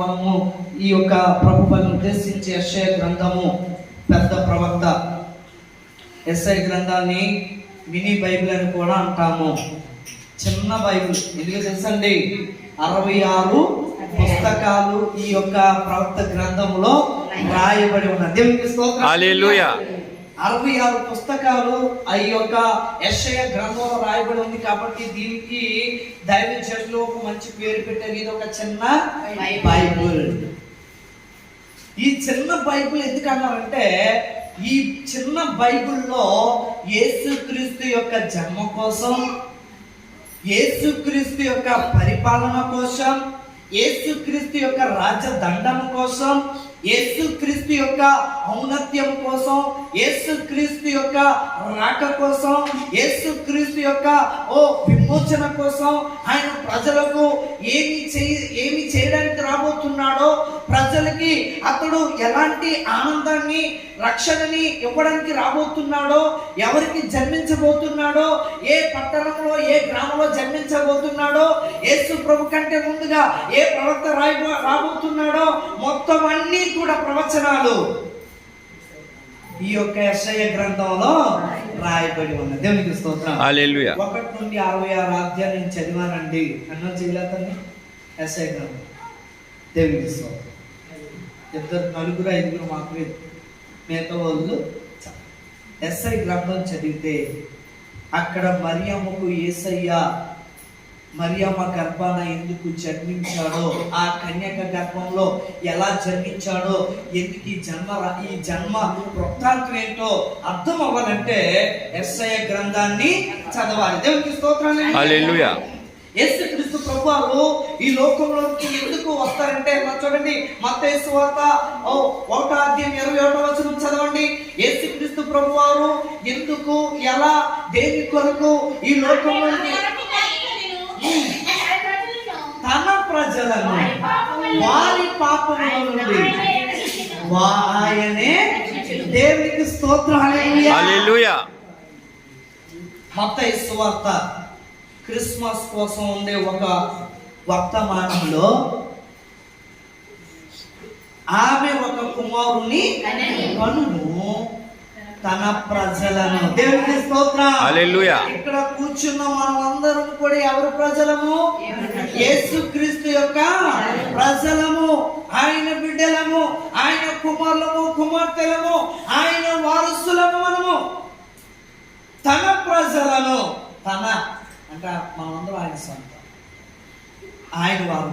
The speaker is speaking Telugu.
మనము ఈ యొక్క ప్రభువును ఉద్దేశించి యెషయా గ్రంథము పెద్ద ప్రవక్త యెషయా గ్రంథాన్ని మినీ బైబిల్ అని కూడా అంటాము. చిన్న బైబిల్ ఎందుకు తెలుసండి, 66 పుస్తకాలు ఈ యొక్క ప్రవక్త గ్రంథములో రాయబడి ఉన్నది. దేవునికి స్తోత్రం. హల్లెలూయా. 66 పుస్తకాలు ఈ యొక్క యెషయా గ్రంథంలో రాయబడి ఉంది కాబట్టి దీనికి దైవజనులు ఒక మంచి పేరు పెట్టారు, ఇది ఒక చిన్న బైబిల్. ఈ చిన్న బైబిల్ ఎందుకన్నారంటే, ఈ చిన్న బైబిల్లో యేసుక్రీస్తు యొక్క జన్మ కోసం, యేసుక్రీస్తు యొక్క పరిపాలన కోసం, యేసుక్రీస్తు యొక్క రాజదండం కోసం, యేసుక్రీస్తు యొక్క ఔన్నత్యం కోసం, యేసుక్రీస్తు యొక్క రాక కోసం, యేసుక్రీస్తు యొక్క విమోచన కోసం, ఆయన ప్రజలకు ఏమి చేయడానికి రాబోతున్నాడో, ప్రజలకి అతడు ఎలాంటి ఆనందాన్ని రక్షణని ఇవ్వడానికి రాబోతున్నాడో, ఎవరికి జన్మించబోతున్నాడో, ఏ పట్టణంలో ఏ గ్రామంలో జన్మించబోతున్నాడో, యేసు ప్రభు కంటే ముందుగా ఏ ప్రవక్త రాబోతున్నాడో, మొత్తం అన్ని కూడా ప్రవచనాలు ఈ యొక్క యెషయా గ్రంథంలో రాయబడి ఉన్నది. దేవునికి స్తోత్రం. హల్లెలూయా. 1 నుండి 66 అధ్యాయం నేను చదివానండి. అన్నం చేయలేదండి యెషయా గ్రంథం. దేవునికి స్తోత్రం. 4-5 మాత్రమే మిగతా వాళ్ళు యెషయా గ్రంథం చదివితే అక్కడ మరియమ్మకు యేసయ్య మరియమ్మ గర్భాన ఎందుకు జన్మించాడో, ఆ కన్యక గర్భంలో ఎలా జన్మించాడో, ఎందుకు ఈ జన్మ వృత్తాంతం ఏంటో అర్థం అవ్వాలంటే యెషయా గ్రంథాన్ని చదవాలి. దేవునికి స్తోత్రం. హల్లెలూయా. యేసుక్రీస్తు ప్రభువు ఈ లోకంలోకి ఎందుకు వస్తారంటే, చూడండి మత్తయి సువార్త 1వ అధ్యాయం 21వ వచనం చదవండి. యేసుక్రీస్తు ప్రభువారు ఎందుకు, ఎలా, దేని కొరకు ఈ లోకంలోకి తన ప్రజలను వారి పాపముల నుండి ఆయనే. దేవునికి స్తోత్రం. హల్లెలూయా. మత్తయి సువార్త క్రిస్మస్ కోసం ఉండే ఒక వర్తమానంలో ఆమె ఒక కుమారుని కనును తన ప్రజలను. దేవునికి స్తోత్రం. హల్లెలూయా. ఇక్కడ కూర్చున్న మనం అందరం కూడా ఎవరు ప్రజలము? యేసుక్రీస్తు యొక్క ప్రజలము, ఆయన బిడ్డలము, ఆయన కుమారులము, కుమార్తెలము, ఆయన వారసులము. మనము తన ప్రజలను, తన అంటే మనమందరం ఆయన సొంతం, ఆయన వారు.